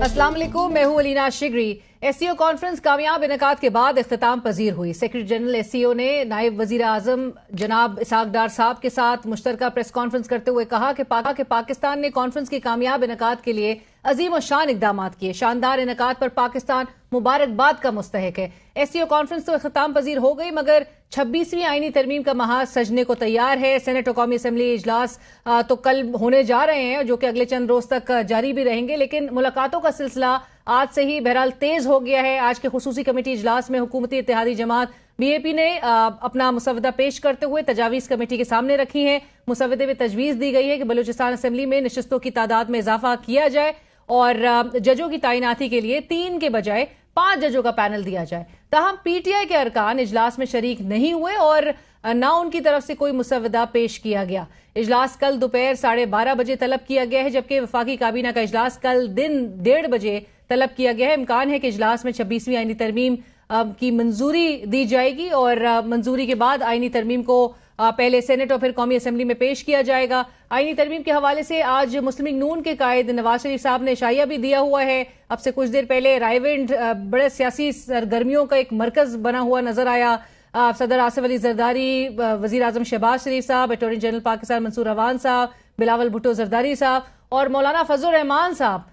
अस्सलाम वालेकुम, मैं हूं अलीना शिगरी। एससीओ कॉन्फ्रेंस कामयाब इनेकाद के बाद इख्तिताम पजीर हुई। सेक्रेटरी जनरल एससीओ ने नायब वजीर आजम जनाब इसहाक डार साहब के साथ मुश्तरका प्रेस कॉन्फ्रेंस करते हुए कहा कि पाकिस्तान ने कॉन्फ्रेंस की कामयाब इनेकाद के लिए अजीम और शान इकदाम किए। शानदार इनेकाद पर पाकिस्तान मुबारकबाद का मुस्तहिक है। एससीओ कॉन्फ्रेंस तो इख्तिताम पजीर हो गई, मगर 26वीं आईनी तरमीम का महाज सजने को तैयार है। सेनेट और कौमी असम्बली इजलास तो कल होने जा रहे हैं, जो कि अगले चंद रोज तक जारी भी रहेंगे, लेकिन मुलाकातों का सिलसिला आज से ही बहरहाल तेज हो गया है। आज के खुसूसी कमेटी इजलास में हुकूमती इत्तेहादी जमात बीएपी ने अपना मुसवदा पेश करते हुए तजावीज़ कमेटी के सामने रखी है। मुसवदे में तजवीज़ दी गई है कि बलूचिस्तान असम्बली में नशिस्तों की तादाद में इजाफा किया जाए और जजों की तैनाती के लिए 3 के बजाय 5 जजों का पैनल दिया जाए। ताहम पीटीआई के अरकान इजलास में शरीक नहीं हुए और न उनकी तरफ से कोई मुसवदा पेश किया गया। इजलास कल दोपहर 12:30 बजे तलब किया गया है, जबकि वफाकी काबीना का इजलास कल दिन 1:30 बजे तलब किया गया है। इम्कान है कि इजलास में 26वीं आईनी तरमीम की मंजूरी दी जाएगी और मंजूरी के बाद आईनी तरमीम को पहले सेनेट और फिर कौमी असम्बली में पेश किया जाएगा। आईनी तरमीम के हवाले से आज मुस्लिम लीग नून के कायद नवाज शरीफ साहब ने इशाया भी दिया हुआ है। अब से कुछ देर पहले रायविंड बड़े सियासी सरगर्मियों का एक मरकज बना हुआ नजर आया। सदर आसिफ अली जरदारी, वजीर आजम शहबाज शरीफ साहब, अटॉर्नी जनरल पाकिस्तान मंसूर अवान साहब, बिलावल भुट्टो जरदारी साहब और मौलाना फजल रहमान साहब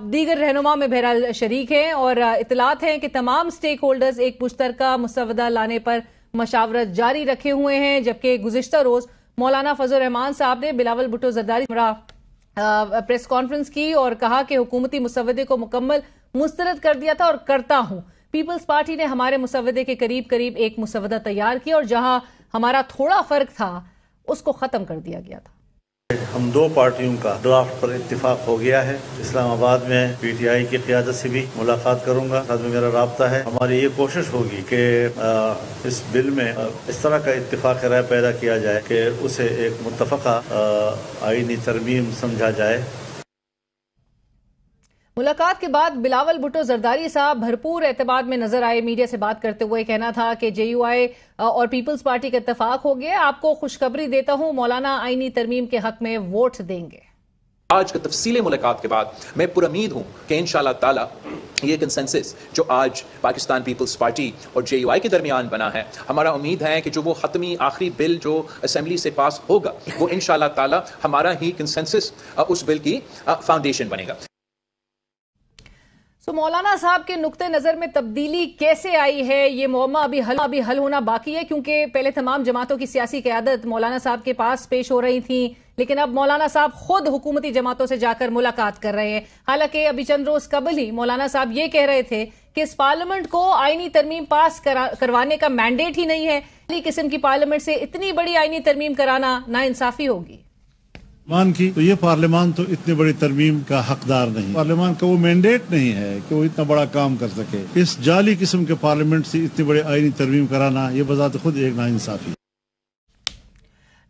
दीगर रहनुमा में बहरहाल शरीक हैं और इतलात हैं कि तमाम स्टेक होल्डर्स एक मुश्तरका मुसवदा लाने पर मशावरत जारी रखे हुए हैं। जबकि गुज़िश्ता रोज मौलाना फजल रहमान साहब ने बिलावल भुट्टो जरदारी प्रेस कॉन्फ्रेंस की और कहा कि हुकूमती मुसवदे को मुकम्मल मुस्तरद कर दिया था और करता हूं। पीपल्स पार्टी ने हमारे मुसवदे के करीब करीब एक मुसवदा तैयार किया और जहां हमारा थोड़ा फर्क था उसको खत्म कर दिया गया था। हम 2 पार्टियों का ड्राफ्ट पर इत्तिफाक हो गया है। इस्लामाबाद में पीटीआई की क़ियादत से भी मुलाकात करूंगा, साथ में मेरा राब्ता है। हमारी ये कोशिश होगी कि इस बिल में इस तरह का इत्तिफाक राय पैदा किया जाए कि उसे एक मुत्तफ़क़ा आईनी तरमीम समझा जाए। मुलाकात के बाद बिलावल भुट्टो जरदारी साहब भरपूर एतमाद में नजर आए। मीडिया से बात करते हुए कहना था कि जेयूआई और पीपल्स पार्टी का इत्तेफाक हो गया। आपको खुशखबरी देता हूं, मौलाना आईनी तरमीम के हक में वोट देंगे। आज का तफसीली मुलाकात के बाद मैं पुरउम्मीद हूं कि इंशाअल्लाह ताला ये कंसेंसस जो आज पाकिस्तान पीपल्स पार्टी और जेयूआई के दरमियान बना है, हमारा उम्मीद है कि जो वो खत्मी आखिरी बिल जो असेंबली से पास होगा वो इंशाअल्लाह ताला हमारा ही कंसेंसस उस बिल की फाउंडेशन बनेगा। तो मौलाना साहब के नुक्ते नजर में तब्दीली कैसे आई है, ये मुअम्मा अभी हल होना बाकी है, क्योंकि पहले तमाम जमातों की सियासी क़यादत मौलाना साहब के पास पेश हो रही थी, लेकिन अब मौलाना साहब खुद हुकूमती जमातों से जाकर मुलाकात कर रहे हैं। हालांकि अभी चंद रोज कबल ही मौलाना साहब ये कह रहे थे कि इस पार्लियामेंट को आईनी तरमीम पास करवाने का मैंडेट ही नहीं है। इस किस्म की पार्लियामेंट से इतनी बड़ी आईनी तरमीम कराना नाइंसाफी होगी। पार्लियामान की तो ये पार्लियामान तो इतनी बड़ी तरमीम का हकदार नहीं। पार्लियामान का वो मैंडेट नहीं है कि वो इतना बड़ा काम कर सके। इस जाली किस्म के पार्लियामेंट से इतनी बड़ी आईनी तरमीम कराना ये बजाते खुद एक नाइंसाफी।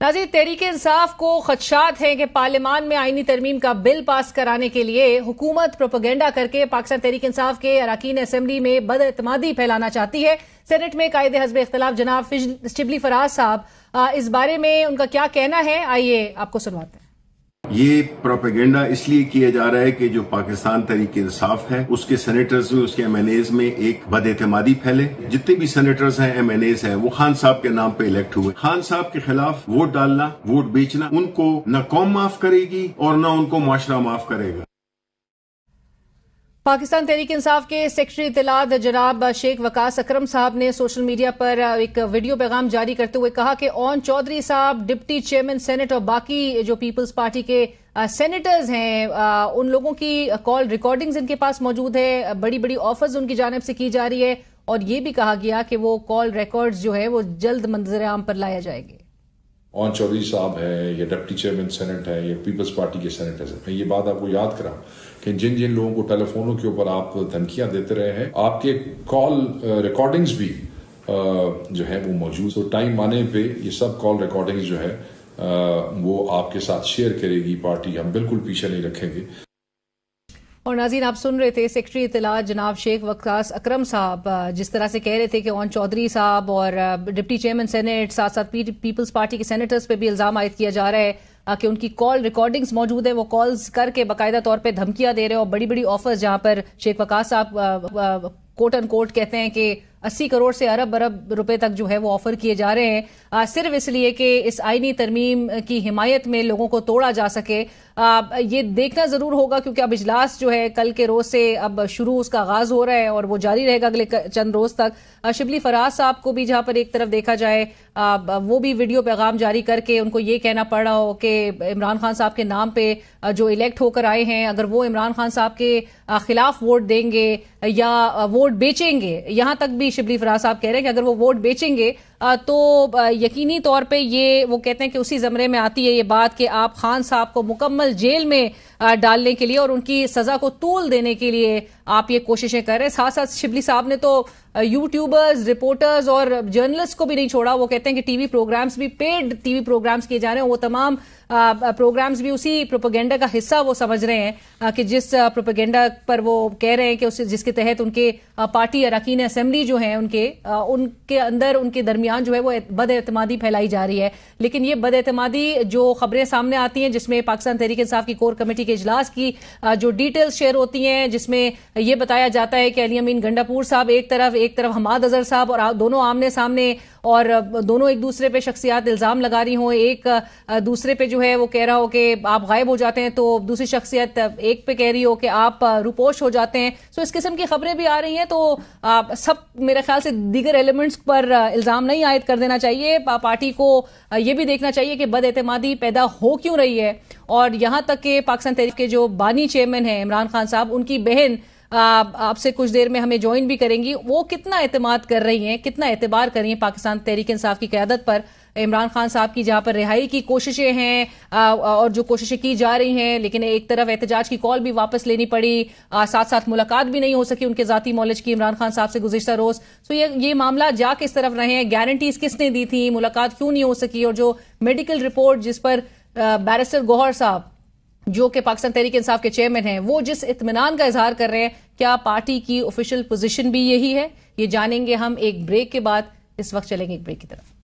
नाज़रीन, तहरीक इंसाफ को खदशात हैं कि पार्लियामान में आईनी तरमीम का बिल पास कराने के लिए हुकूमत प्रोपेगेंडा करके पाकिस्तान तहरीक इंसाफ के अरकान असेंबली में बदएतमादी फैलाना चाहती है। सेनेट में कायदे हज़्ब इख्तिलाफ जनाब शिबली फराज साहब इस बारे में उनका क्या कहना है, आइए आपको सुनवाते हैं। ये प्रोपेगेंडा इसलिए किया जा रहा है कि जो पाकिस्तान तहरीक इंसाफ है उसके सेनेटर्स में, उसके एमएनएज में एक बदएतमादी फैले। जितने भी सेनेटर्स हैं, एमएनएज हैं, वो खान साहब के नाम पे इलेक्ट हुए। खान साहब के खिलाफ वोट डालना, वोट बेचना उनको न कौम माफ करेगी और न उनको माशरा माफ करेगा। पाकिस्तान तहरीक इंसाफ के सेक्रेटरी इत्तलात जनाब शेख वकास अकरम साहब ने सोशल मीडिया पर एक वीडियो पैगाम जारी करते हुए कहा कि ओन चौधरी साहब डिप्टी चेयरमैन सेनेट और बाकी जो पीपल्स पार्टी के सेनेटर्स हैं, उन लोगों की कॉल रिकॉर्डिंग्स इनके पास मौजूद है। बड़ी बड़ी ऑफर्स उनकी जानिब से की जा रही है और ये भी कहा गया कि वो कॉल रिकॉर्ड्स जो है वो जल्द मंजर आम पर लाया जाएंगे। ओन चौधरी साहब है या डिप्टी चेयरमैन सेनेट है या पीपल्स पार्टी के सेनेटर्स हैं, मैं ये बात आपको याद कराऊं कि जिन जिन लोगों को टेलीफोनों के ऊपर आप धमकियां देते रहे हैं, आपके कॉल रिकॉर्डिंग्स भी जो है वो मौजूद। तो टाइम आने पे ये सब कॉल रिकॉर्डिंग्स जो है वो आपके साथ शेयर करेगी पार्टी। हम बिल्कुल पीछे नहीं रखेंगे। और नाज़रीन, आप सुन रहे थे सेक्रेटरी इत्तलात जनाब शेख वकास अकरम साहब जिस तरह से कह रहे थे कि ओन चौधरी साहब और डिप्टी चेयरमैन सेनेट साथ साथ पीपल्स पार्टी के सेनेटर्स पे भी इल्जाम आयद किया जा रहा है। کہ ان کی کال ریکارڈنگز موجود ہیں، وہ کالز کر کے باقاعدہ طور پہ دھمکیاں دے رہے ہیں اور بڑی بڑی آفرز جہاں پر شیخ وقاص صاحب کوٹ ان کوٹ کہتے ہیں کہ 80 کروڑ سے ارب روپے تک جو ہے وہ آفر کیے جا رہے ہیں صرف اس لیے کہ اس آئینی ترمیم کی حمایت میں لوگوں کو توڑا جا سکے. یہ دیکھنا ضرور ہوگا کیونکہ اب اجلاس جو ہے کل کے روز سے اب شروع اس کا آغاز ہو رہا ہے اور وہ جاری رہے گا اگلے چند روز تک. شبلی فراز صاحب کو بھی جہاں پر ایک طرف دیکھا جائے وہ بھی ویڈیو پیغام جاری کر کے ان کو یہ کہنا پڑ رہا ہو کہ عمران خان صاحب کے نام پہ جو الیکٹ ہو کر آئے ہیں اگر وہ عمران خان صاحب کے خلاف ووٹ دیں گے یا ووٹ بیچیں گے، یہاں تک بھی شبلی فراز صاحب کہہ رہے ہیں کہ اگر وہ ووٹ بیچیں گے تو یقینی طور پہ یہ وہ کہتے ہیں کہ اسی زمرے میں آتی ہے یہ بات کہ آپ خان صاحب کو مکمل جیل میں ڈالنے کے لیے اور ان کی سزا کو طول دینے کے لیے آپ یہ کوششیں کر رہے ہیں. ساتھ ساتھ شبلی صاحب نے تو یوٹیوبرز، رپورٹرز اور جرنلسٹ کو بھی نہیں چھوڑا. وہ کہتے ہیں کہ ٹی وی پروگرامز بھی پیڈ ٹی وی پروگرامز کیے جا رہے ہیں، وہ تمام پروگرامز بھی اسی پروپیگنڈا کا حصہ وہ سمجھ رہے ہیں کہ جس پروپیگنڈا پر وہ کہہ رہے ہیں کہ جس کے تحت ان کے پارٹی اراکین اسمبلی جو ہیں ان کے اندر ان کے درمیان جو ہے وہ بد اعتمادی پھیلائی جا رہی ہے. لیکن یہ بد اعتمادی جو خبریں سامنے آتی ہیں جس میں پاکستان تحریک انصاف کی کور کمیٹی کے اجلاس کی جو ڈیٹیلز شیئر ہوتی ہیں جس میں یہ بتایا جاتا ہے کہ علی امین گنڈاپور صاحب ایک طرف حماد اظہر صاحب اور دونوں آمنے سامنے اور دونوں ایک دوسرے پہ شخصیات الزام لگا رہی ہوں، ایک دوسرے پہ جو ہے وہ کہہ رہا ہو کہ آپ غائب ہو جاتے ہیں تو دوسری شخصیت ایک پہ کہہ رہی ہو کہ آپ روپوش ہو جاتے ہیں. سو اس قسم کی خبریں بھی آ رہی ہیں تو سب میرے خیال سے دیگر ایلیمنٹس پر الزام نہیں عائد کر دینا چاہیے. پارٹی کو یہ بھی دیکھنا چاہیے کہ بد اعتمادی پیدا ہو کیوں رہی ہے اور یہاں تک کہ پاکستان تحریک کے جو بانی چیئرمین ہیں عمران خان صاحب، ان کی بہن آپ سے کچھ دیر میں ہمیں جوائن بھی کریں گی، وہ کتنا اعتماد کر رہی ہیں، کتنا اعتبار کر رہی ہیں پاکستان تحریک انصاف کی قیادت پر. عمران خان صاحب کی جہاں پر رہائی کی کوششیں ہیں اور جو کوششیں کی جا رہی ہیں لیکن ایک طرف احتجاج کی کال بھی واپس لینی پڑی، ساتھ ساتھ ملاقات بھی نہیں ہو سکی ان کے ذاتی مولج کی عمران خان صاحب سے گزشتہ روز. سو یہ معاملہ جا کس طرف رہے ہیں، گارنٹیز کس نے دی تھی، ملاقات کیوں نہیں ہو سکی، اور جو میڈیکل رپورٹ جس پر بیرسٹر گوہر صاحب جو کہ پاکستان تحریک انصاف کے چیئرمین ہیں وہ جس اطمینان کا اظہار کر رہے ہیں، کیا پارٹی کی آفیشیل پوزیشن بھی یہی ہے؟ یہ جانیں گے ہم ایک بریک کے بعد. اس وقت چلیں گے ایک بریک کی طرف.